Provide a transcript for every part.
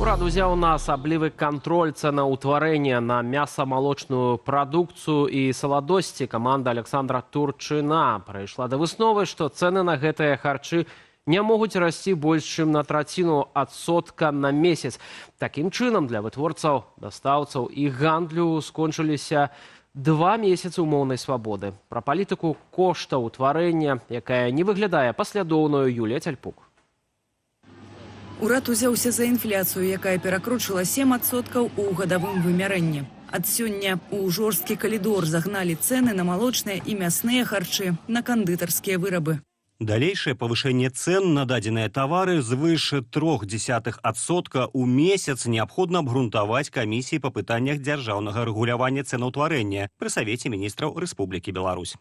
Урад узяў на асаблівы кантроль цэнаўтварэння на мяса-малочную прадукцыю і саладосці. Каманда Александра Турчына прыйшла да высновы, што цэны на гэтыя харчы не могуць расці больш, чым на 0,33% на месяц. Такім чынам, для вытворцаў, дастаўцаў і гандлю скончыліся 2 месяцы умоўнай свабоды. Пра палітыку коштаўтварэння, якая не выглядае паслядоўнаю, Юлія Цяльпук. Урад узяўся за інфляцыю, якая перакручыла 7% у гадавым вымярэнні. Ад сёння у жорсткі калідор загналі цэны на малочныя і мясныя харчы, на кандытарскія вырабы. Далейшее повышение цен на дадзеныя товары звыш 0,3% у месяц неабходна абгрунтаваць камісіі па пытаннях дзяржаўнага рэгулявання цэнаўтварэння пры Савеце міністраў Рэспублікі Беларусь.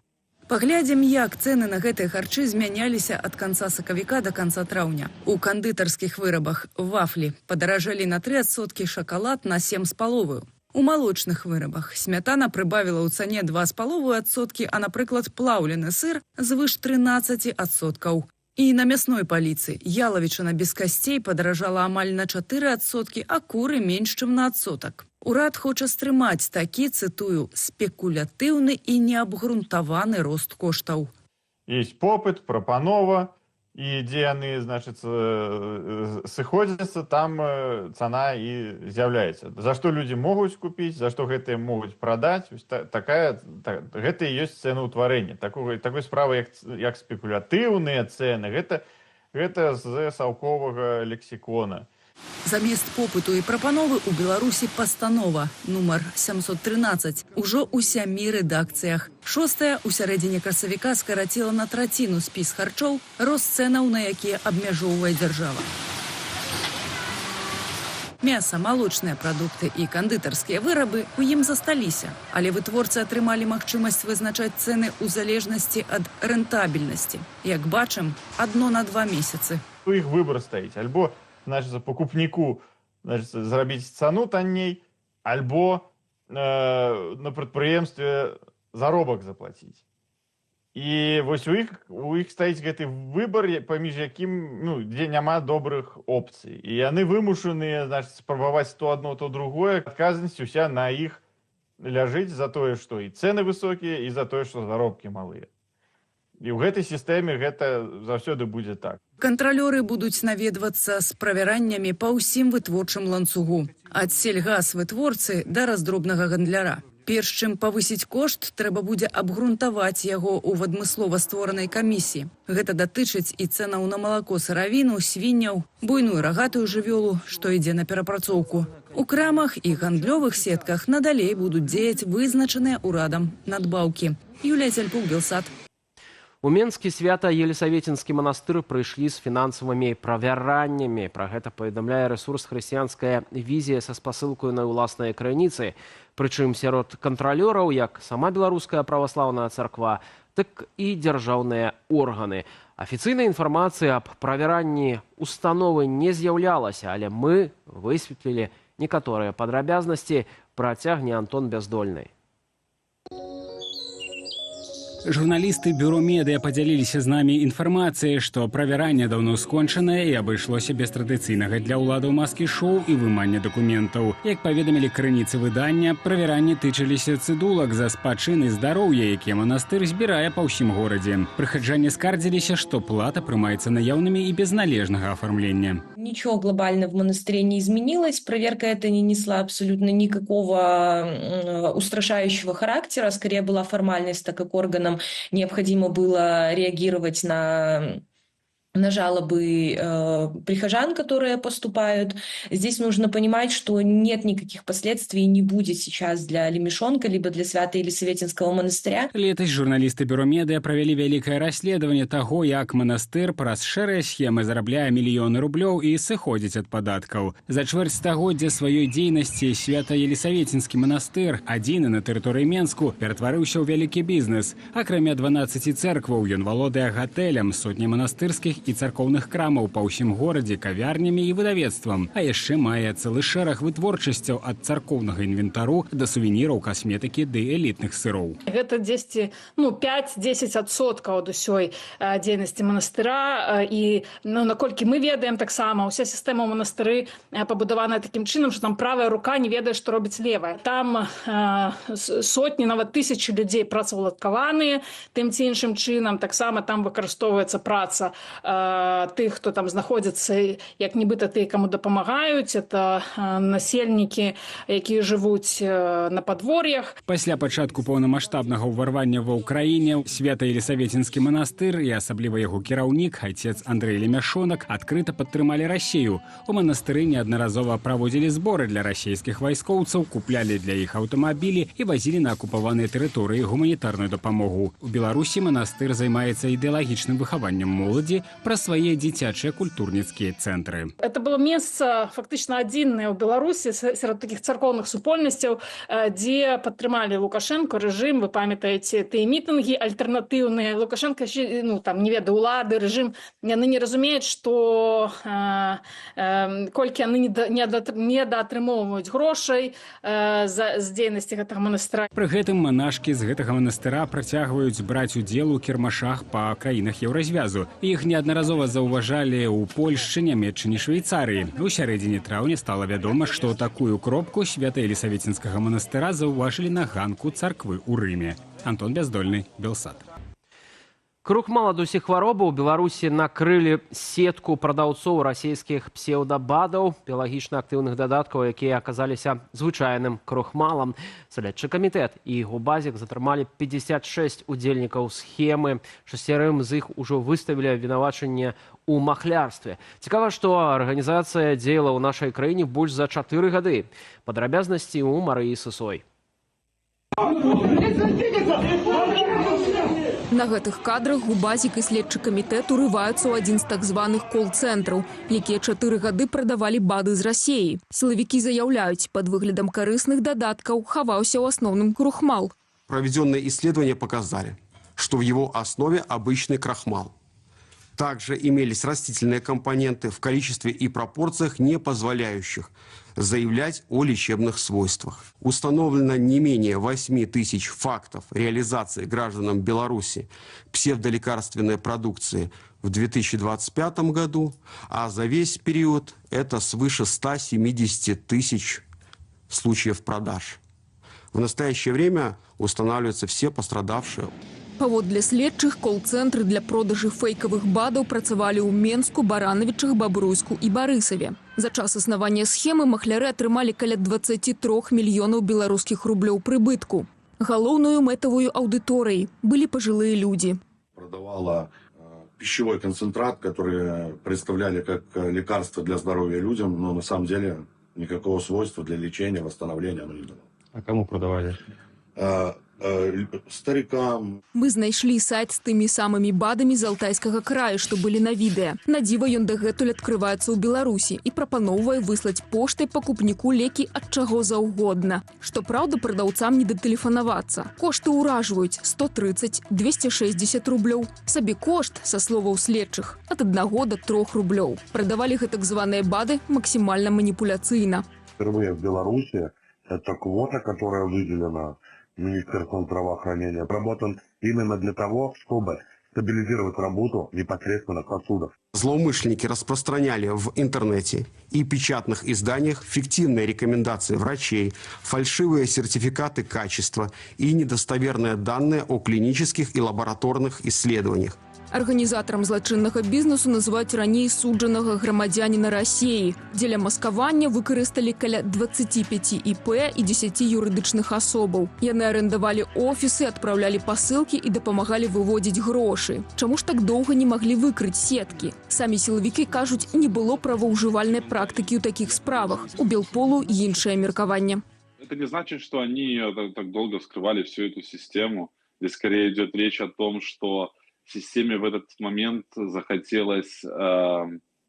Паглядзім, як цэны на гэтыя харчы змяняліся ад канца сакавіка да канца траўня. У кандытарскіх вырабах вафлі падаражэлі на 3%, шакалад на 7,5%. У малочных вырабах смятана прыбавіла ў цане 2,5%, а, напрыклад, плаўлены сыр звыш 13%. І на мясной паліцы ялавічына без касцей падаражала амаль на 4%, а куры менш, чым на 1%. Урад хоча стрымаць такі, цытую, спекулятыўны і неабгрунтаваны рост коштаў. Есть попыт, прапанова, і дзе яны, значыць, сыходзяцца, там цана і з'яўляецца. За што людзі могуць купіць, за што гэтыя могуць прадаць, гэта і ёсць цэнаўтварэнне. Такой справы, як спекулятыўныя цэны, гэта з саўковага лексікона. Замест попыту і прапановы ў Беларусі пастанова нумар 713 ужо ў 7 рэдакцыях. 6-я ў сярэдзіне красавіка скараціла на 1/3 спіс харчоў, рост цэнаў на якія абмяжоўвае дзяржава. Мяса, малочныя прадукты і кандытарскія вырабы ў ім засталіся, але вытворцы атрымалі магчымасць вызначаць цэны ў залежнасці ад рэнтабельнасці. Як бачым, адно на 2 месяцы. У іх выбар стаіць, альбо покупніку зрабіць цану танней, альбо на прадпрыемстве заробак заплаціць. І вось у іх стаіць гэты выбар, паміж якім, дзе няма добрых опцый. І яны вымушаныя, спрабаваць то адно, то другое. Адказнасць уся на іх ляжыць за тое, што і цэны высокія, і за тое, што заробкі малыя. І ў гэтай сістэме гэта заўсёды будзе так. Кантралёры будуць наведвацца з правяраннямі па ўсім вытворчым ланцугу. Ад сельгас-вытворцы да раздробнага гандляра. Перш чым павысіць кошт, трэба будзе абгрунтаваць яго ў адмыслова створанай камісіі. Гэта датычыць і цэнаў на малако, сыравіну, свінняў, буйную рагатую жывёлу, што ідзе на перапрацоўку. У крамах і гандлёвых сетках надалей будуць дзеяць вызначаныя урадам надбаўкі. Юлія Цяльпук, Белсат. У Менскі Свята-Елісаветінскі манастыр прыйшлі з фінансавымі правяраннямі. Пра гэта паведамляе рэсурс «Хрысціянская візія» са спасылкаю на ўласныя крыніцы. Прычым сярод кантралёраў як сама беларуская праваслаўная царква, так і дзяржаўныя органы. Афіцыйнай інфармацыі аб правяранні установы не з'яўлялася, але мы высветлілі некаторыя падрабязнасці, працягне Антон Бяздольны. Журналісты бюро медыа падзяліліся з намі інфармацыяй, што правяранне даўно скончанае і абышлося без традыцыйнага для ўладаў маскі-шоу і вымання дакументаў. Як паведамілі крыніцы выдання, правяранні тычыліся цыдулак за спачын і здароўе, якія манастыр збірае па ўсім горадзе. Прыхаджане скардзіліся, што плата прымаецца наяўнымі і без належнага оформления. Ничего глобально в монастыре не изменилось. Проверка эта не несла абсолютно никакого устрашающего характера. Скорее была формальность, так как органам необходимо было реагировать на жалобы прихожан, которые поступают. Здесь нужно понимать, что нет никаких последствий, не будет сейчас для Лемешонка, либо для Свято-Елисаветинского монастыря. Летась журналисты бюро медыа провели вялікае расследаванне таго, як манастыр праз шэрыя схемы зарабляе мільёны рублёў і сыходзіць ад падаткаў. За чвэрць стагоддзя сваёй дзейнасці Свято-Елисаветинскі манастыр, адзіны на тэрыторыі Менску, ператварыўся ў вялікі бізнес. Акрамя 12 цэркваў, ён валодае гатэлем, сотні манастырскіх і царкоўных крамаў па ўсім горадзе, кавярнямі і выдавецтвам. А яшчэ мае цэлы шэраг вытворчасцяў ад царкоўнага інвентару да сувеніраў, касметыкі ды элітных сыроў. Гэта 5-10% ад усёй дзейнасці манастыра. І наколькі мы ведаем таксама, уся сістэма ў манастыры пабудаваная такім чынам, што там правая рука не ведае, што робіць левая. Там сотні, нават тысячы людзей працаўладкаваныя тым ці іншым чынам. Таксама там выкарыстоўваецца праца тых, хто там знаходзіцца, як нібыта тыя, каму дапамагаюць. Это насельнікі, якія жывуць на падвор'ях. Пасля пачатку поўнамаштабнага ўварвання ва ўкраіне Свята-Елісаветінскі манастыр і асабліва яго кіраўнік, айцец Андрэй Лемяшонак, адкрыта падтрымалі Расію. У манастыры неаднаразова праводзілі зборы для расійскіх вайскоўцаў, куплялі для іх аўтамабілі і вазілі на акупаваныя тэрыторыі гуманітарную дапамогу. У Беларусі манастыр займаецца ідэалагічным выхаваннем моладзі праз свае дзіцячыя культурніцкія цэнтры. Это было месца фактычна адзінае ў Беларусі сярод такіх царкоўных супольнасцяў, дзе падтрымалі Лукашенко рэжым. Вы памятаеце тыя мітынгі альтэрнатыўныя. Лукашенко там не ведае улады, рэжым. Яны не разумеюць, што колькі яны недаатрымоўваюць грошай з дзейнасці гэтага манастыра. Пры гэтым манашкі з гэтага манастыра працягваюць браць удзел у кірмашах па краінах Еўразвязу. Іх неаднаразова заўважалі ў Польшчы, Нямецчыне, Швейцарыі. У сярэдзіне траўня стала вядома, што такую кропку Свята-Елісаветінскага манастыра заўважылі на ганку царквы ў Рыме. Антон Бяздольны, Белсат. Крухмал ад усіх хваробаў у Беларусі накрылі сетку прадаўцоў расійскіх псеўдабадаў, біялагічна актыўных дадаткаў, якія аказаліся звычайным крухмалам. Следчы камітэт і губазік затрымалі 56 удзельнікаў схемы. 6 з іх ужо выставілі абвінавачанне ў махлярстве. Цікава, што арганізацыя дзеяла ў нашай краіне больш за 4 гады. Падрабязнасці ў Марыі Сысой. На гэтых кадрах губазік і следчы камітэт урываюцца ў адзін з так званых кол-цэнтраў, якія 4 гады прадавалі бады з Расіі. Сілавікі заяўляюць, пад выглядам карысных дадаткаў хаваўся ў асноўным крухмал. Проведенные исследования показали, что в его основе обычный крахмал. Также имелись растительные компоненты в количестве и пропорциях, не позволяющих заявлять о лечебных свойствах. Установлено не менее 8 тысяч фактов реализации гражданам Беларуси псевдолекарственной продукции в 2025 году, а за весь период это свыше 170 тысяч случаев продаж. В настоящее время устанавливаются все пострадавшие. Паводле следчых, кол-цэнтры для продажы фейкавых бадаў працавалі ў Менску, Баранавічах, Бабруйску і Барысаве. За час існавання схемы махляры атрымалі каля 23 мільёнаў беларускіх рублёў прыбытку. Галоўную мэтавую аўдыторыяй былі пажылыя людзі. Продавала пищевой концентрат, который представляли как лекарство для здоровья людям, но на самом деле никакого свойства для лечения, восстановления оно не дало. А кому продавали? Старикам. Мы знайшлі сайт з тымі самымі бадамі з алтайскага краю, што былі на відэа. На дзіва ён дагэтуль адкрываецца ў Беларусі і прапаноўвае выслаць поштай пакупніку лекі ад чаго заўгодна. Што праўда, прадаўцам не датэлефанавацца. Кошты ўражваюць 130-260 рублёў. Сабекошт, са словаў следчых, ад 1 до 3 рублёў. Прадавалі гэтак званыя бады максімальна маніпуляцыйна. Впервые в Беларуси эта квота, которая выделена Министерством здравоохранения, работан именно для того, чтобы стабилизировать работу непосредственно сосудов. Злоумышленники распространяли в интернете и печатных изданиях фиктивные рекомендации врачей, фальшивые сертификаты качества и недостоверные данные о клинических и лабораторных исследованиях. Арганізатарам злачыннага бізнесу называюць раней суджанага грамадзяніна Расіі. Дзеля маскавання выкарысталі каля 25 ІП і 10 юрыдычных асобаў. Яны арэндавалі офісы, адпраўлялі пасылкі і дапамагалі выводзіць грошы. Чаму ж так доўга не маглі выкрыць сеткі? Самі сілавікі кажуць, не было праваўжывальнай практыкі ў такіх справах. У Белполу іншае меркаванне. Это не значит, что они так долго вскрывали всю эту систему. Здесь скорее идет речь о том, что системе в этот момент захотелось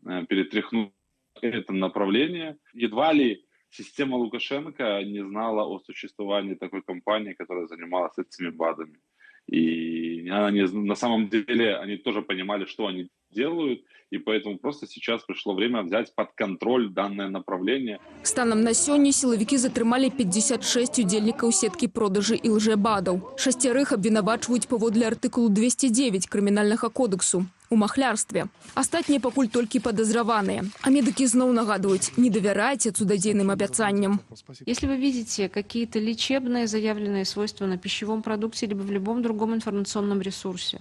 перетряхнуть это направление. Едва ли система Лукашенко не знала о существовании такой компании, которая занималась этими БАДами. И на самом деле они тоже понимали, что они делают, и поэтому просто сейчас пришло время взять под контроль данное направление. Станом на сёння силовики затрымалі 56 удзельнікаў сеткі продажы і лжэбадаў. 6 абвінавачваюць паводле артыкулу 209 крымінальнага кодексу у махлярстве. Астатнія пакуль толькі падазраваныя. А медыкі зноў нагадваюць, не давярайце цудадзейным абяцанням. Если вы видите какие-то лечебные заявленные свойства на пищевом продукте либо в любом другом информационном ресурсе,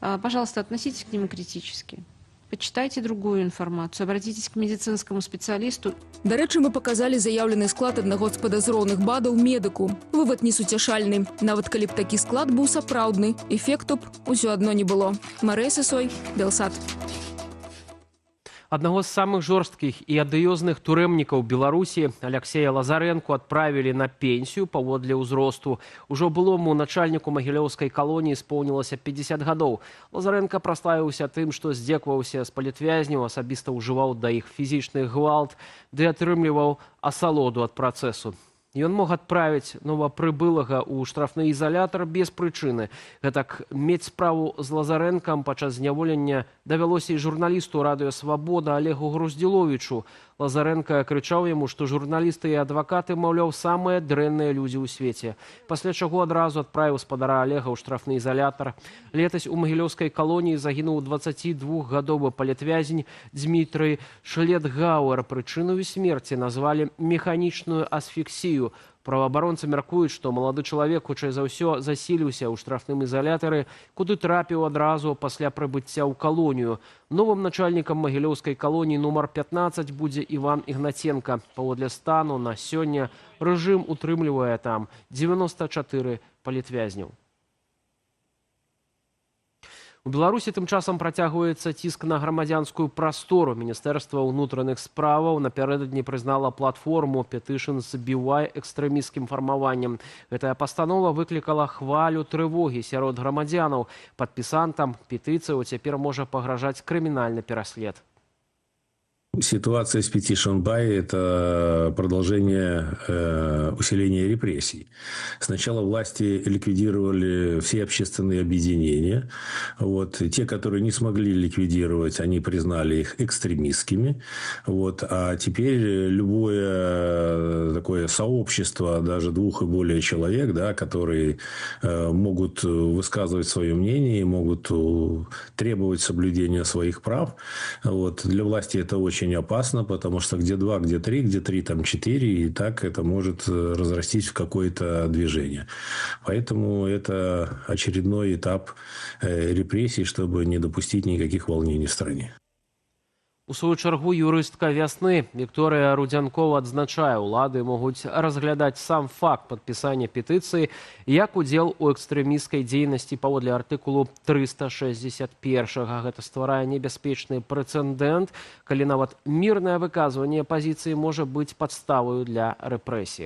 пожалуйста, относитесь к нему критически. Почитайте другую информацию, обратитесь к медицинскому специалисту. До рэчы, мы показалі заяўлены склад аднаго з падазроўных бадаў медыку. Вывод несуцяшальны. Нават калі б такі склад быў сапраўдны, эфекту б усё адно не было. Марыя Сысой, Белсат. Аднаго з самых жорсткіх і адыёзных турэмнікаў Беларусі Алексея Лазаренко адправілі на пенсію паводле ўзросту. Ужо былому начальніку магілёўскай калоніі споўнілася 50 гадоў. Лазаренко праславіўся тым, што здзекаваўся з палітвязняў, асабіста ўжываў да іх фізічны гвалт, ды атрымліваў асалоду ад працэсу. Ён мог адправіць новапрыбылага ў штрафны ізалятар без прычыны. Гэтак мець справу з Лазарэнкам падчас зняволення давялося і журналісту радыё «Свабода» Олегу Груздзіловічу. Лазаренко крычаў яму, што журналісты і адвакаты, маўляў, самыя дрэнныя людзі ў свеце. Пасля чаго адразу адправіў спадара Олега ў штрафны ізалятар. Летась у магілёўскай калоніі загінуў 22-гадовы палітвязень Дмітрый Шлетгауэр. Прычыною смерці назвалі механічную асфіксію. Праваабаронцы мяркуюць, што малады чалавек, хутчэй за ўсё, засіліўся ў штрафным ізалятары, куды трапіў адразу пасля прыбыцця ў калонію. Новым начальнікам магілёўскай калоніі нумар 15 будзе Іван Ігнаценка. Паводле стану на сёння рэжым утрымлівае там 94 палітвязняў. У Беларусі тым часам працягваецца ціск на грамадзянскую прастору. Міністэрства ўнутраных справаў напярэдадні прызнала платформу Petitions BY экстрэмісцкім фармаваннем. Гэтая пастанова выклікала хвалю трывогі сярод грамадзянаў. Падпісантам петыцыяў цяпер можа пагражаць крымінальны пераслед. Ситуация с Petition BY – это продолжение усиления репрессий. Сначала власти ликвидировали все общественные объединения. Те, которые не смогли ликвидировать, они признали их экстремистскими. А теперь любое такое сообщество, даже 2 и более человек, которые могут высказывать свое мнение, могут требовать соблюдения своих прав. Для власти это очень опасно, потому что где 2, где 3, где 3, там 4, и так это может разрастись в какое-то движение. Поэтому это очередной этап репрессий, чтобы не допустить никаких волнений в стране. У сваю чаргу юрыстка «Вясны» Вікторыя Рудзянкова адзначае, улады могуць разглядаць сам факт падпісання петыцыі як удзел у экстрэмісцкай дзейнасці паводле артыкулу 361. Гэта стварае небяспечны прэцэдэнт, калі нават мірнае выказванне пазіцыі можа быць падставаю для рэпрэсій.